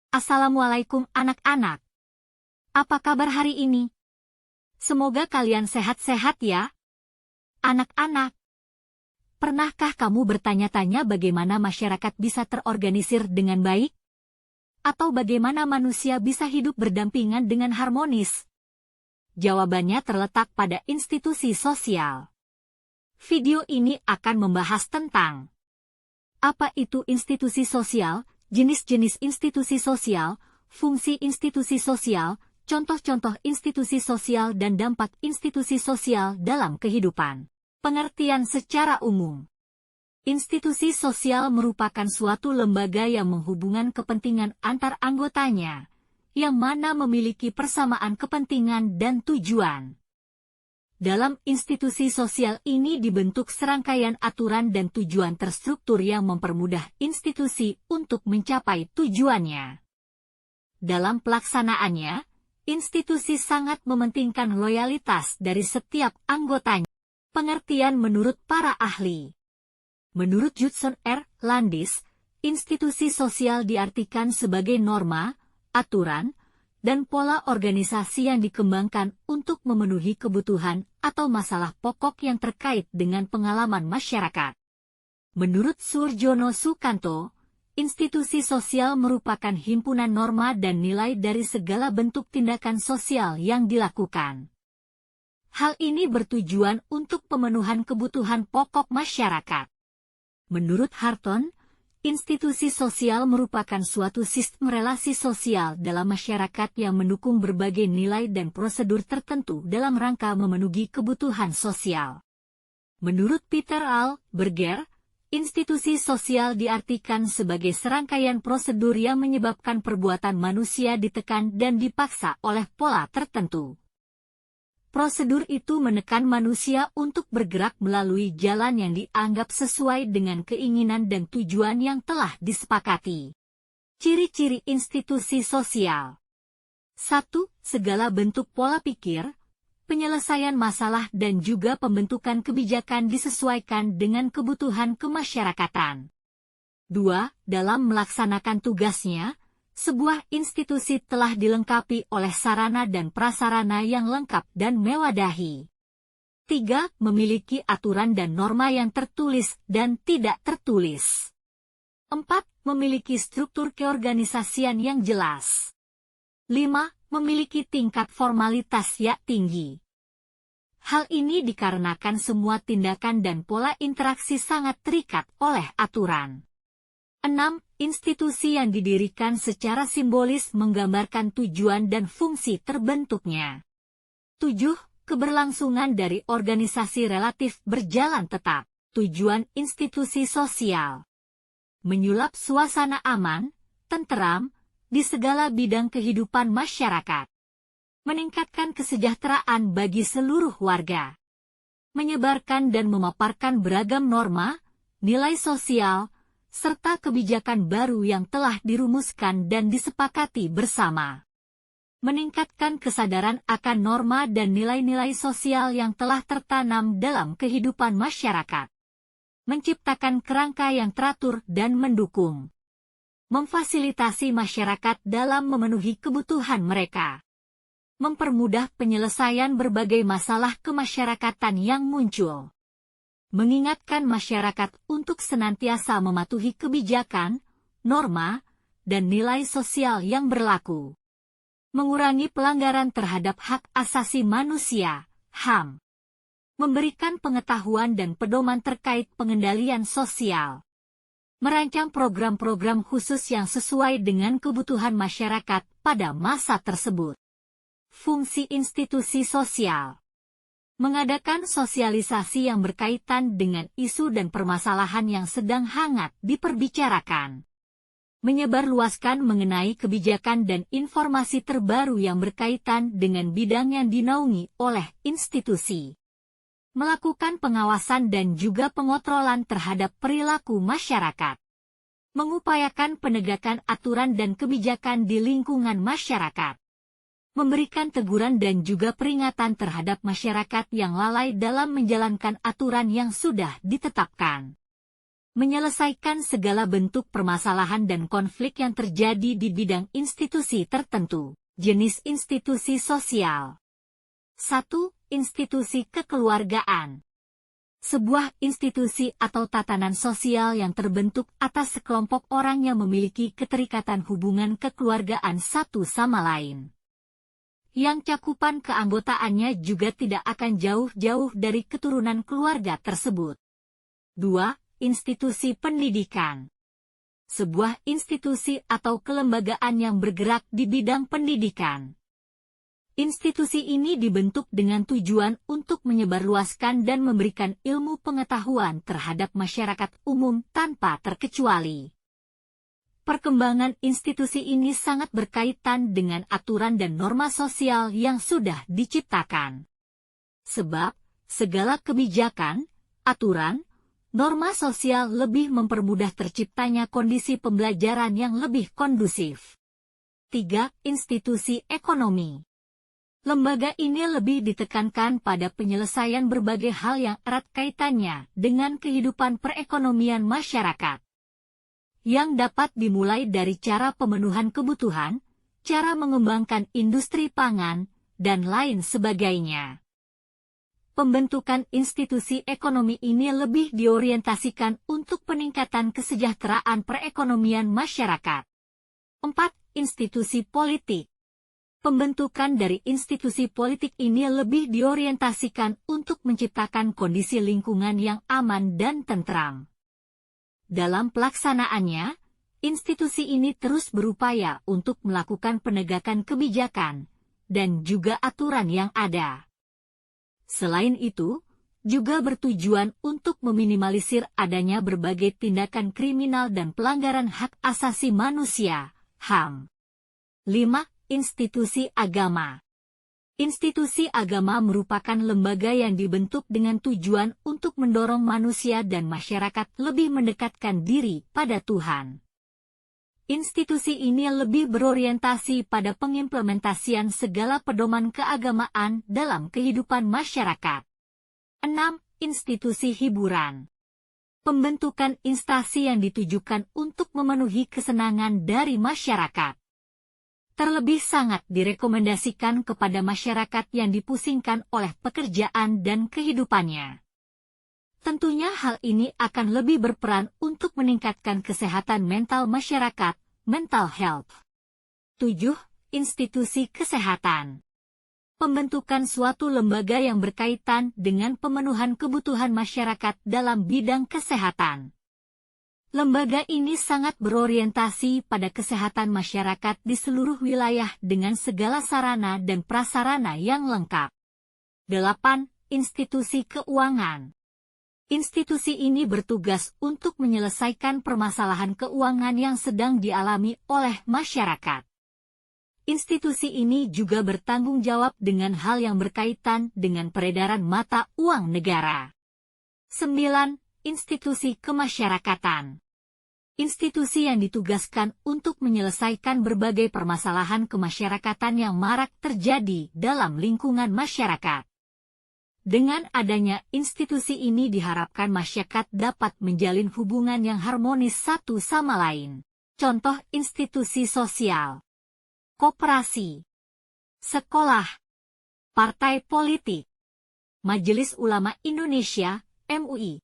Assalamualaikum anak-anak. Apa kabar hari ini? Semoga kalian sehat-sehat ya. Anak-anak, pernahkah kamu bertanya-tanya bagaimana masyarakat bisa terorganisir dengan baik? Atau bagaimana manusia bisa hidup berdampingan dengan harmonis? Jawabannya terletak pada institusi sosial. Video ini akan membahas tentang apa itu institusi sosial, jenis-jenis institusi sosial, fungsi institusi sosial, contoh-contoh institusi sosial dan dampak institusi sosial dalam kehidupan. Pengertian secara umum. Institusi sosial merupakan suatu lembaga yang menghubungkan kepentingan antar anggotanya, yang mana memiliki persamaan kepentingan dan tujuan. Dalam institusi sosial ini dibentuk serangkaian aturan dan tujuan terstruktur yang mempermudah institusi untuk mencapai tujuannya. Dalam pelaksanaannya, institusi sangat mementingkan loyalitas dari setiap anggotanya. Pengertian menurut para ahli. Menurut Judson R. Landis, institusi sosial diartikan sebagai norma, aturan, dan pola organisasi yang dikembangkan untuk memenuhi kebutuhan atau masalah pokok yang terkait dengan pengalaman masyarakat. Menurut Surjono Sukanto, institusi sosial merupakan himpunan norma dan nilai dari segala bentuk tindakan sosial yang dilakukan. Hal ini bertujuan untuk pemenuhan kebutuhan pokok masyarakat. Menurut Harton, institusi sosial merupakan suatu sistem relasi sosial dalam masyarakat yang mendukung berbagai nilai dan prosedur tertentu dalam rangka memenuhi kebutuhan sosial. Menurut Peter Al Berger, institusi sosial diartikan sebagai serangkaian prosedur yang menyebabkan perbuatan manusia ditekan dan dipaksa oleh pola tertentu. Prosedur itu menekan manusia untuk bergerak melalui jalan yang dianggap sesuai dengan keinginan dan tujuan yang telah disepakati. Ciri-ciri institusi sosial. 1. Segala bentuk pola pikir, penyelesaian masalah dan juga pembentukan kebijakan disesuaikan dengan kebutuhan kemasyarakatan. 2. Dalam melaksanakan tugasnya, sebuah institusi telah dilengkapi oleh sarana dan prasarana yang lengkap dan mewadahi. 3. Memiliki aturan dan norma yang tertulis dan tidak tertulis. 4. Memiliki struktur keorganisasian yang jelas. 5. Memiliki tingkat formalitas yang tinggi. Hal ini dikarenakan semua tindakan dan pola interaksi sangat terikat oleh aturan. 6. Institusi yang didirikan secara simbolis menggambarkan tujuan dan fungsi terbentuknya. 7. Keberlangsungan dari organisasi relatif berjalan tetap. Tujuan institusi sosial. Menyulap suasana aman, tenteram, di segala bidang kehidupan masyarakat. Meningkatkan kesejahteraan bagi seluruh warga. Menyebarkan dan memaparkan beragam norma, nilai sosial, serta kebijakan baru yang telah dirumuskan dan disepakati bersama. Meningkatkan kesadaran akan norma dan nilai-nilai sosial yang telah tertanam dalam kehidupan masyarakat. Menciptakan kerangka yang teratur dan mendukung. Memfasilitasi masyarakat dalam memenuhi kebutuhan mereka. Mempermudah penyelesaian berbagai masalah kemasyarakatan yang muncul. Mengingatkan masyarakat untuk senantiasa mematuhi kebijakan, norma, dan nilai sosial yang berlaku. Mengurangi pelanggaran terhadap hak asasi manusia, HAM. Memberikan pengetahuan dan pedoman terkait pengendalian sosial. Merancang program-program khusus yang sesuai dengan kebutuhan masyarakat pada masa tersebut. Fungsi institusi sosial. Mengadakan sosialisasi yang berkaitan dengan isu dan permasalahan yang sedang hangat diperbicarakan. Menyebarluaskan mengenai kebijakan dan informasi terbaru yang berkaitan dengan bidang yang dinaungi oleh institusi. Melakukan pengawasan dan juga pengontrolan terhadap perilaku masyarakat. Mengupayakan penegakan aturan dan kebijakan di lingkungan masyarakat. Memberikan teguran dan juga peringatan terhadap masyarakat yang lalai dalam menjalankan aturan yang sudah ditetapkan. menyelesaikan segala bentuk permasalahan dan konflik yang terjadi di bidang institusi tertentu. Jenis institusi sosial. 1. Institusi kekeluargaan. Sebuah institusi atau tatanan sosial yang terbentuk atas sekelompok orang yang memiliki keterikatan hubungan kekeluargaan satu sama lain, yang cakupan keanggotaannya juga tidak akan jauh-jauh dari keturunan keluarga tersebut. 2. Institusi pendidikan. Sebuah institusi atau kelembagaan yang bergerak di bidang pendidikan. Institusi ini dibentuk dengan tujuan untuk menyebarluaskan dan memberikan ilmu pengetahuan terhadap masyarakat umum tanpa terkecuali. Perkembangan institusi ini sangat berkaitan dengan aturan dan norma sosial yang sudah diciptakan. Sebab, segala kebijakan, aturan, norma sosial lebih mempermudah terciptanya kondisi pembelajaran yang lebih kondusif. 3. Institusi ekonomi. Lembaga ini lebih ditekankan pada penyelesaian berbagai hal yang erat kaitannya dengan kehidupan perekonomian masyarakat, yang dapat dimulai dari cara pemenuhan kebutuhan, cara mengembangkan industri pangan, dan lain sebagainya. Pembentukan institusi ekonomi ini lebih diorientasikan untuk peningkatan kesejahteraan perekonomian masyarakat. 4. Institusi politik. Pembentukan dari institusi politik ini lebih diorientasikan untuk menciptakan kondisi lingkungan yang aman dan tentram. Dalam pelaksanaannya, institusi ini terus berupaya untuk melakukan penegakan kebijakan dan juga aturan yang ada. Selain itu, juga bertujuan untuk meminimalisir adanya berbagai tindakan kriminal dan pelanggaran hak asasi manusia, HAM. 5. Institusi agama. Institusi agama merupakan lembaga yang dibentuk dengan tujuan untuk mendorong manusia dan masyarakat lebih mendekatkan diri pada Tuhan. Institusi ini lebih berorientasi pada pengimplementasian segala pedoman keagamaan dalam kehidupan masyarakat. 6. Institusi hiburan. Pembentukan instansi yang ditujukan untuk memenuhi kesenangan dari masyarakat. Terlebih sangat direkomendasikan kepada masyarakat yang dipusingkan oleh pekerjaan dan kehidupannya. Tentunya hal ini akan lebih berperan untuk meningkatkan kesehatan mental masyarakat, mental health. 7. Institusi kesehatan. Pembentukan suatu lembaga yang berkaitan dengan pemenuhan kebutuhan masyarakat dalam bidang kesehatan. Lembaga ini sangat berorientasi pada kesehatan masyarakat di seluruh wilayah dengan segala sarana dan prasarana yang lengkap. 8. Institusi keuangan. Institusi ini bertugas untuk menyelesaikan permasalahan keuangan yang sedang dialami oleh masyarakat. Institusi ini juga bertanggung jawab dengan hal yang berkaitan dengan peredaran mata uang negara. 9. Institusi kemasyarakatan. Institusi yang ditugaskan untuk menyelesaikan berbagai permasalahan kemasyarakatan yang marak terjadi dalam lingkungan masyarakat. Dengan adanya institusi ini diharapkan masyarakat dapat menjalin hubungan yang harmonis satu sama lain. Contoh institusi sosial, koperasi, sekolah, partai politik, Majelis Ulama Indonesia, MUI,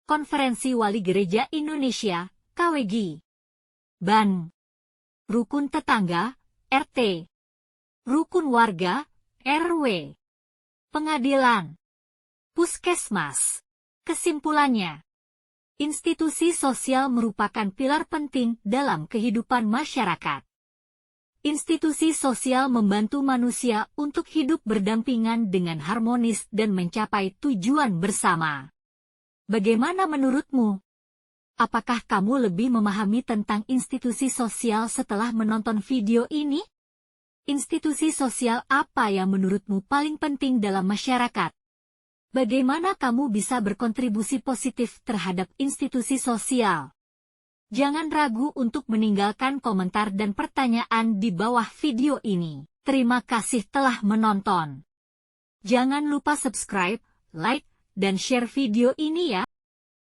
Konferensi Wali Gereja Indonesia, KWG, BAN, Rukun Tetangga, RT, Rukun Warga, RW, Pengadilan, Puskesmas. Kesimpulannya, institusi sosial merupakan pilar penting dalam kehidupan masyarakat. Institusi sosial membantu manusia untuk hidup berdampingan dengan harmonis dan mencapai tujuan bersama. Bagaimana menurutmu? Apakah kamu lebih memahami tentang institusi sosial setelah menonton video ini? Institusi sosial apa yang menurutmu paling penting dalam masyarakat? Bagaimana kamu bisa berkontribusi positif terhadap institusi sosial? Jangan ragu untuk meninggalkan komentar dan pertanyaan di bawah video ini. Terima kasih telah menonton. Jangan lupa subscribe, like, dan share video ini ya.